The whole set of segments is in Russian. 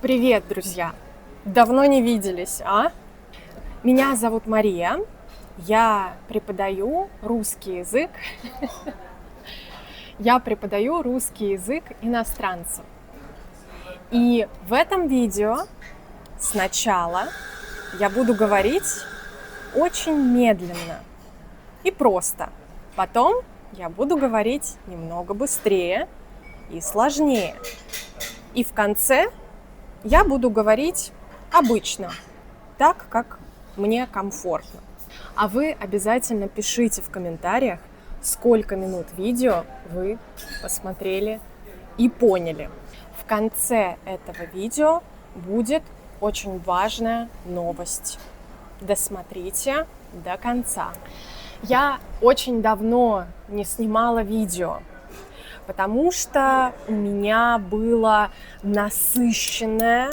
Привет, друзья! Давно не виделись, а? Меня зовут Мария, я преподаю русский язык. Я преподаю русский язык иностранцам. И в этом видео сначала я буду говорить очень медленно и просто. Потом я буду говорить немного быстрее и сложнее. И в конце я буду говорить обычно, так, как мне комфортно. А вы обязательно пишите в комментариях, сколько минут видео вы посмотрели и поняли. В конце этого видео будет очень важная новость. Досмотрите до конца. Я очень давно не снимала видео, потому что у меня было насыщенное,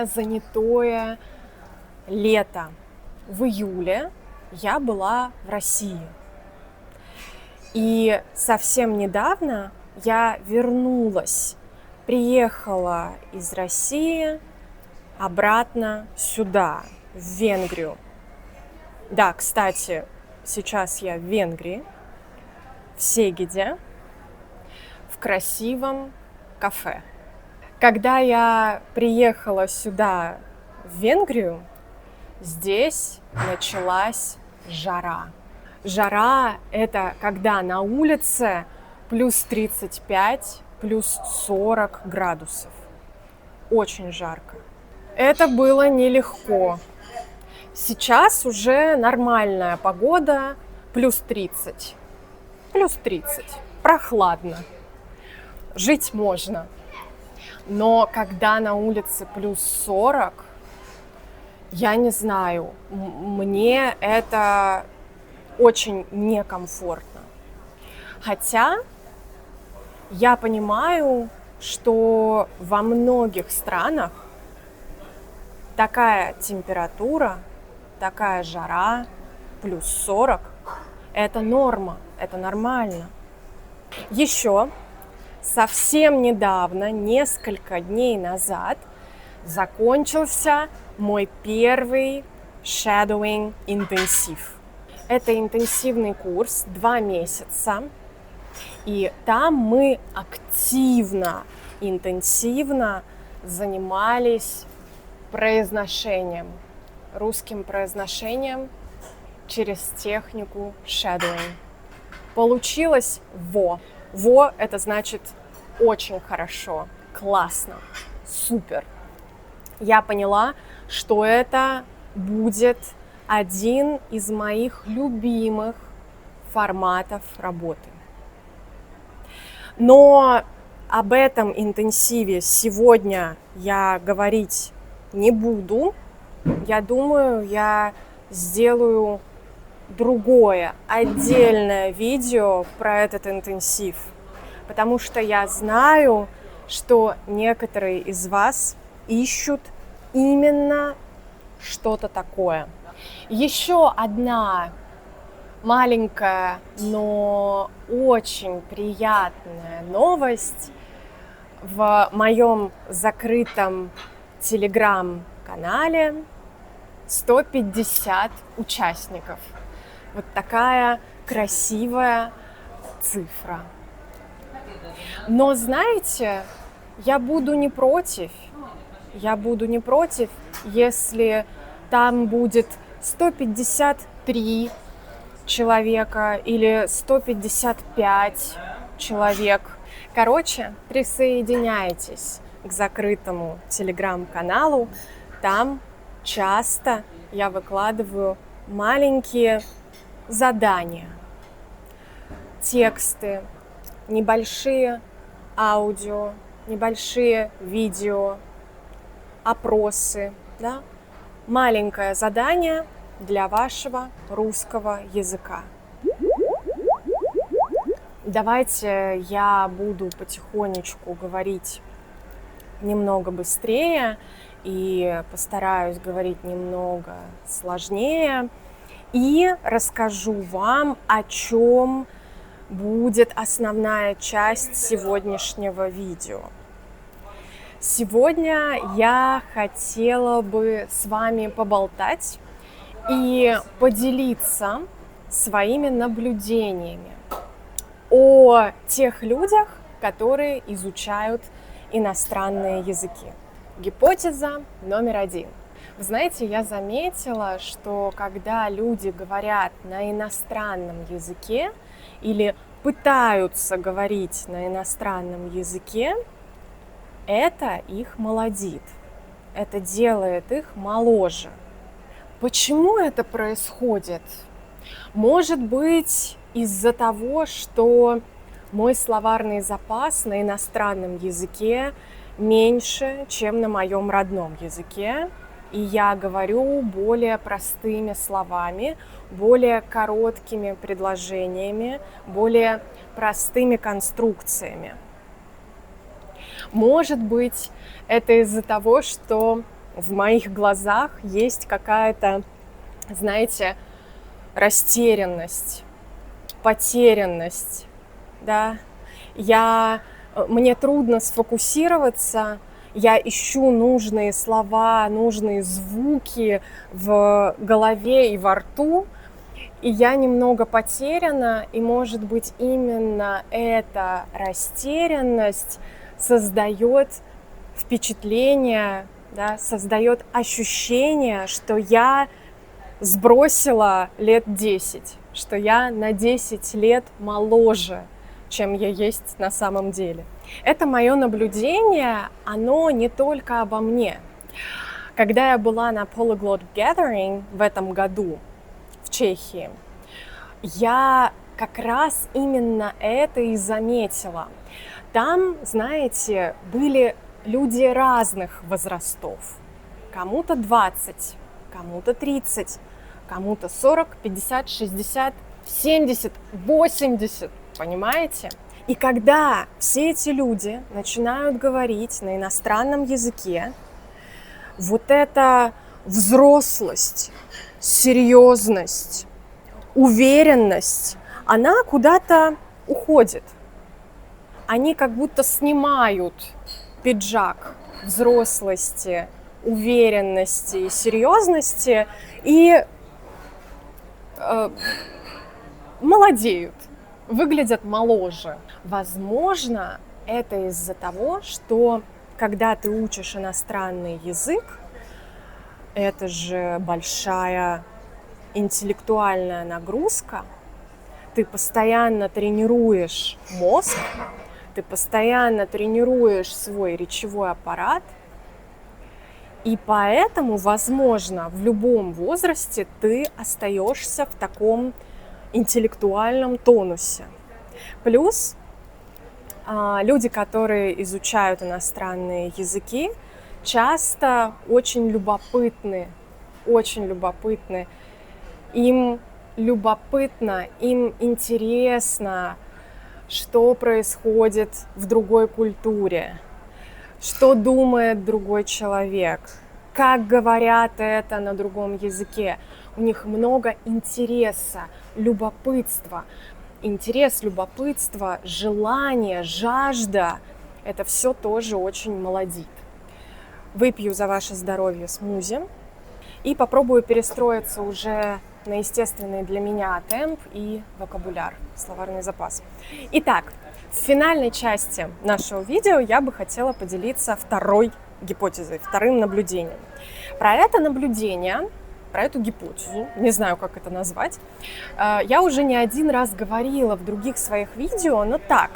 занятое лето. В июле я была в России. И совсем недавно я вернулась, приехала из России обратно сюда, в Венгрию. Да, кстати, сейчас я в Венгрии, в Сегеде, в красивом кафе. Когда я приехала сюда, в Венгрию, здесь началась жара. Жара – это когда на улице плюс 35, плюс 40 градусов. Очень жарко. Это было нелегко. Сейчас уже нормальная погода, плюс 30. Плюс 30. Прохладно. Жить можно. Но когда на улице плюс 40, я не знаю, мне это очень некомфортно. Хотя я понимаю, что во многих странах такая температура, такая жара, плюс 40, это норма, это нормально. Еще совсем недавно, несколько дней назад, закончился мой первый shadowing интенсив. Это интенсивный курс, 2 месяца, и там мы активно, интенсивно занимались произношением, русским произношением через технику shadowing. Получилось во. Во – это значит очень хорошо, классно, супер. Я поняла, что это будет один из моих любимых форматов работы. Но об этом интенсиве сегодня я говорить не буду. Я думаю, я сделаю другое, отдельное видео про этот интенсив, потому что я знаю, что некоторые из вас ищут именно что-то такое. Еще одна маленькая, но очень приятная новость. В моем закрытом телеграм-канале 150 участников. Вот такая красивая цифра. Но знаете, я буду не против, если там будет 153 человека или 155 человек. Короче, присоединяйтесь к закрытому телеграм-каналу. Там часто я выкладываю маленькие задания, тексты, небольшие аудио, небольшие видео, опросы, да? Маленькое задание для вашего русского языка. Давайте я буду потихонечку говорить немного быстрее и постараюсь говорить немного сложнее. И расскажу вам, о чем будет основная часть сегодняшнего видео. Сегодня я хотела бы с вами поболтать и поделиться своими наблюдениями о тех людях, которые изучают иностранные языки. Гипотеза номер 1. Вы знаете, я заметила, что когда люди говорят на иностранном языке или пытаются говорить на иностранном языке, это их молодит, это делает их моложе. Почему это происходит? Может быть, из-за того, что мой словарный запас на иностранном языке меньше, чем на моем родном языке, и я говорю более простыми словами, более короткими предложениями, более простыми конструкциями. Может быть, это из-за того, что в моих глазах есть какая-то, знаете, растерянность, потерянность, да? Мне трудно сфокусироваться, я ищу нужные слова, нужные звуки в голове и во рту, и я немного потеряна, и, может быть, именно эта растерянность создает впечатление, да, создает ощущение, что я сбросила лет 10, что я на 10 лет моложе, чем я есть на самом деле. Это мое наблюдение, оно не только обо мне. Когда я была на Polyglot Gathering в этом году в Чехии, я как раз именно это и заметила. Там, знаете, были люди разных возрастов. Кому-то 20, кому-то 30, кому-то 40, 50, 60, 70, 80, понимаете? И когда все эти люди начинают говорить на иностранном языке, вот эта взрослость, серьезность, уверенность, она куда-то уходит. Они как будто снимают пиджак взрослости, уверенности и серьезности и молодеют, выглядят моложе. Возможно, это из-за того, что когда ты учишь иностранный язык, это же большая интеллектуальная нагрузка, ты постоянно тренируешь мозг, ты постоянно тренируешь свой речевой аппарат, и поэтому, возможно, в любом возрасте ты остаешься в таком интеллектуальном тонусе. Плюс люди, которые изучают иностранные языки, часто очень любопытны. Им любопытно, им интересно, что происходит в другой культуре, что думает другой человек, как говорят это на другом языке. У них много интереса, любопытства. Интерес, любопытство, желание, жажда – это все тоже очень молодит. Выпью за ваше здоровье смузи и попробую перестроиться уже на естественный для меня темп и вокабуляр, словарный запас. Итак, в финальной части нашего видео я бы хотела поделиться второй гипотезой, вторым наблюдением. Про это наблюдение, про эту гипотезу, не знаю, как это назвать, я уже не один раз говорила в других своих видео, но так,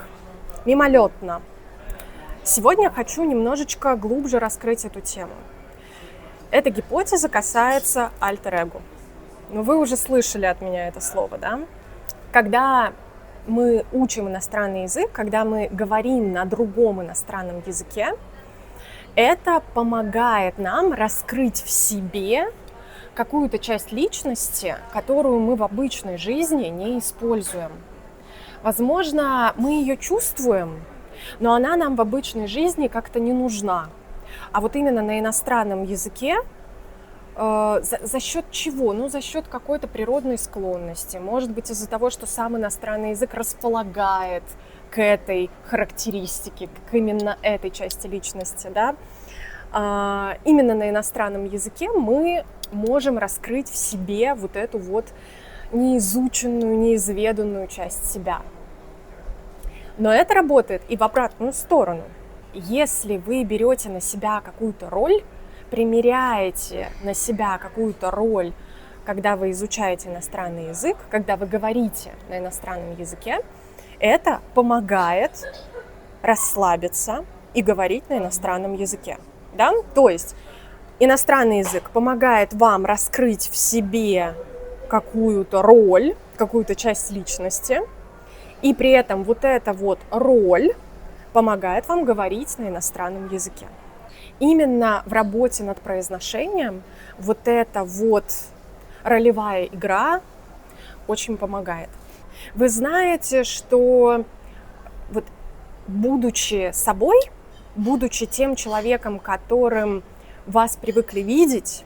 мимолетно. Сегодня хочу немножечко глубже раскрыть эту тему. Эта гипотеза касается альтер-эго. Но вы уже слышали от меня это слово, да? Когда мы учим иностранный язык, когда мы говорим на другом иностранном языке, это помогает нам раскрыть в себе какую-то часть личности, которую мы в обычной жизни не используем. Возможно, мы ее чувствуем, но она нам в обычной жизни как-то не нужна. А вот именно на иностранном языке за счет чего? Ну, за счет какой-то природной склонности. Может быть, из-за того, что сам иностранный язык располагает к к этой характеристике, к именно этой части личности, да. Именно на иностранном языке мы можем раскрыть в себе вот эту вот неизученную, неизведанную часть себя. Но это работает и в обратную сторону. Если вы берете на себя какую-то роль, примеряете на себя какую-то роль, когда вы изучаете иностранный язык, когда вы говорите на иностранном языке, это помогает расслабиться и говорить на иностранном языке. Да? То есть иностранный язык помогает вам раскрыть в себе какую-то роль, какую-то часть личности, и при этом вот эта вот роль помогает вам говорить на иностранном языке. Именно в работе над произношением вот эта вот ролевая игра очень помогает. Вы знаете, что вот будучи собой, будучи тем человеком, которым вас привыкли видеть,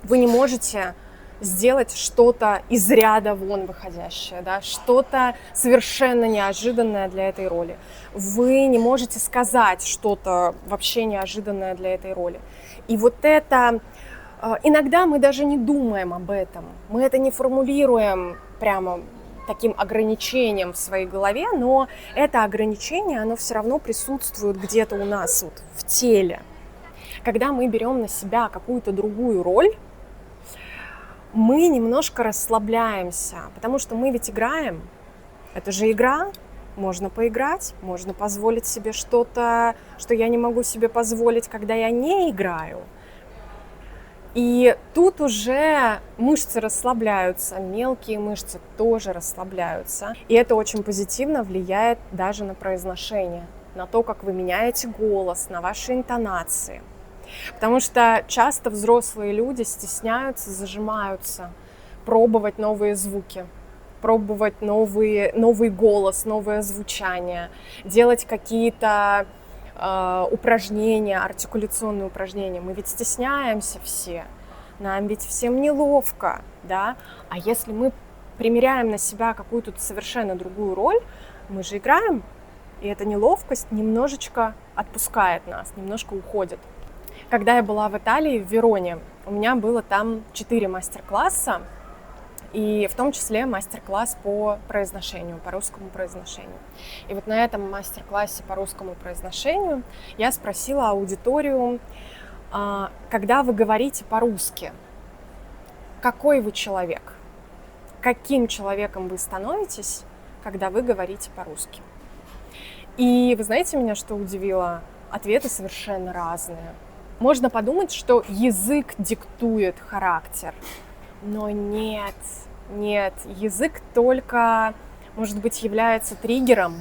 вы не можете сделать что-то из ряда вон выходящее, да, что-то совершенно неожиданное для этой роли. Вы не можете сказать что-то вообще неожиданное для этой роли. И вот это, иногда мы даже не думаем об этом, мы это не формулируем прямо таким ограничением в своей голове, но это ограничение, оно все равно присутствует где-то у нас вот в теле. Когда мы берем на себя какую-то другую роль, мы немножко расслабляемся, потому что мы ведь играем. Это же игра, можно поиграть, можно позволить себе что-то, что я не могу себе позволить, когда я не играю. И тут уже мышцы расслабляются, мелкие мышцы тоже расслабляются. И это очень позитивно влияет даже на произношение, на то, как вы меняете голос, на ваши интонации. Потому что часто взрослые люди стесняются, зажимаются, пробовать новые звуки, пробовать новый голос, новое звучание, делать какие-то упражнения, артикуляционные упражнения. Мы ведь стесняемся все, нам ведь всем неловко, да? А если мы примеряем на себя какую-то совершенно другую роль, мы же играем, и эта неловкость немножечко отпускает нас, немножко уходит. Когда я была в Италии, в Вероне, у меня было там 4 мастер-класса, и в том числе мастер-класс по произношению, по русскому произношению. И вот на этом мастер-классе по русскому произношению я спросила аудиторию, когда вы говорите по-русски, какой вы человек? Каким человеком вы становитесь, когда вы говорите по-русски? И вы знаете, меня что удивило? Ответы совершенно разные. Можно подумать, что язык диктует характер, но нет, язык только, может быть, является триггером,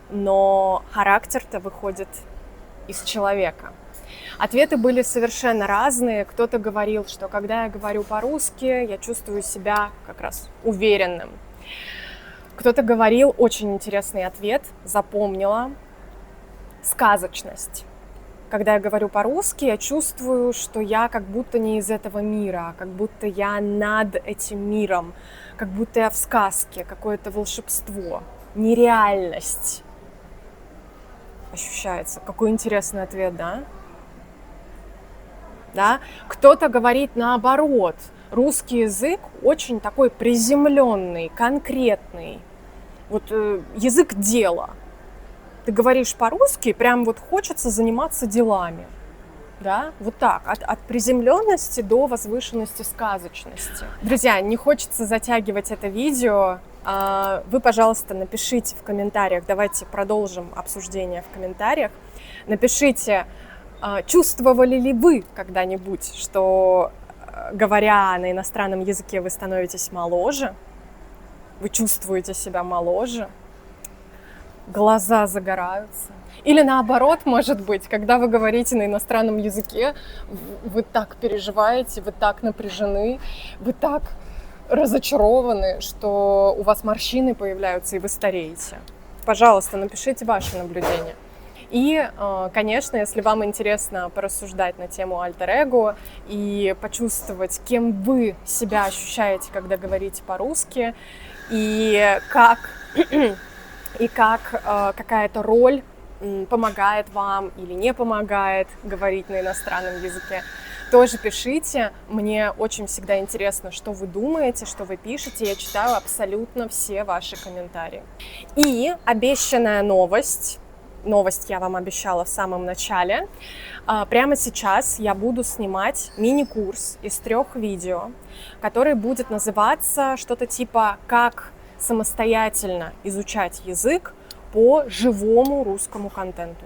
но характер-то выходит из человека. Ответы были совершенно разные. Кто-то говорил, что когда я говорю по-русски, я чувствую себя как раз уверенным. Кто-то говорил, очень интересный ответ, запомнила, сказочность. Когда я говорю по-русски, я чувствую, что я как будто не из этого мира, как будто я над этим миром, как будто я в сказке, какое-то волшебство, нереальность ощущается. Какой интересный ответ, да? Да? Кто-то говорит наоборот. Русский язык очень такой приземленный, конкретный. Вот язык дела. Ты говоришь по-русски, прям вот хочется заниматься делами, да, вот так, от приземленности до возвышенности, сказочности. Друзья, не хочется затягивать это видео, вы, пожалуйста, напишите в комментариях, давайте продолжим обсуждение в комментариях, напишите, чувствовали ли вы когда-нибудь, что, говоря на иностранном языке, вы становитесь моложе, вы чувствуете себя моложе, глаза загораются. Или наоборот, может быть, когда вы говорите на иностранном языке, вы так переживаете, вы так напряжены, вы так разочарованы, что у вас морщины появляются и вы стареете. Пожалуйста, напишите ваши наблюдения. И, конечно, если вам интересно порассуждать на тему альтер-эго и почувствовать, кем вы себя ощущаете, когда говорите по-русски, и как и как какая-то роль помогает вам или не помогает говорить на иностранном языке. Тоже пишите, мне очень всегда интересно, что вы думаете, что вы пишете, я читаю абсолютно все ваши комментарии. И обещанная новость я вам обещала в самом начале. Прямо сейчас я буду снимать мини-курс из 3 видео, который будет называться что-то типа «Как самостоятельно изучать язык по живому русскому контенту».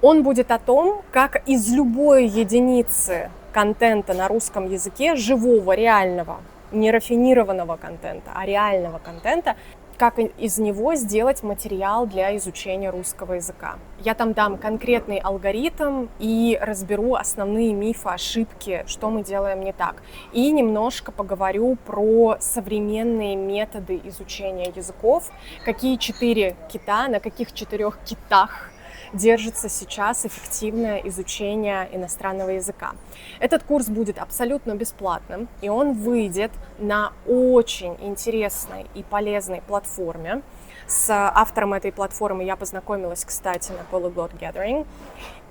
Он будет о том, как из любой единицы контента на русском языке, живого, реального, не рафинированного контента, а реального контента, как из него сделать материал для изучения русского языка. Я там дам конкретный алгоритм и разберу основные мифы, ошибки, что мы делаем не так. И немножко поговорю про современные методы изучения языков, какие 4 кита, на каких 4 китах держится сейчас эффективное изучение иностранного языка. Этот курс будет абсолютно бесплатным, и он выйдет на очень интересной и полезной платформе. С автором этой платформы я познакомилась, кстати, на Polyglot Gathering.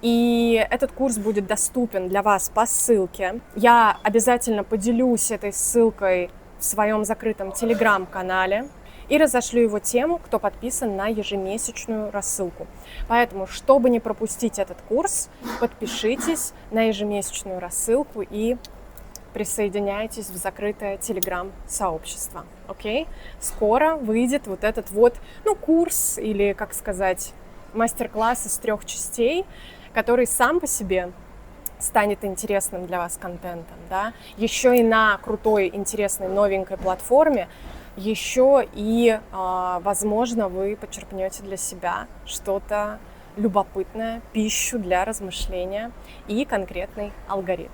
И этот курс будет доступен для вас по ссылке. Я обязательно поделюсь этой ссылкой в своем закрытом телеграм-канале и разошлю его тем, кто подписан на ежемесячную рассылку. Поэтому, чтобы не пропустить этот курс, подпишитесь на ежемесячную рассылку и присоединяйтесь в закрытое телеграм-сообщество. Окей? Скоро выйдет вот этот вот, курс или, как сказать, мастер-класс из 3 частей, который сам по себе станет интересным для вас контентом, да? Еще и на крутой, интересной, новенькой платформе. Еще и, возможно, вы почерпнете для себя что-то любопытное, пищу для размышления и конкретный алгоритм.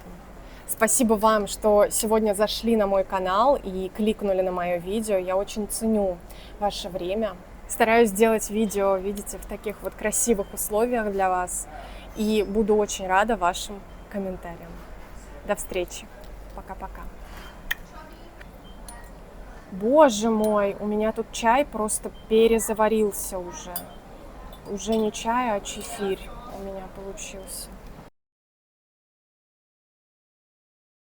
Спасибо вам, что сегодня зашли на мой канал и кликнули на мое видео. Я очень ценю ваше время. Стараюсь делать видео, видите, в таких вот красивых условиях для вас. И буду очень рада вашим комментариям. До встречи. Пока-пока. Боже мой, у меня тут чай просто перезаварился уже. Уже не чай, а чефирь у меня получился.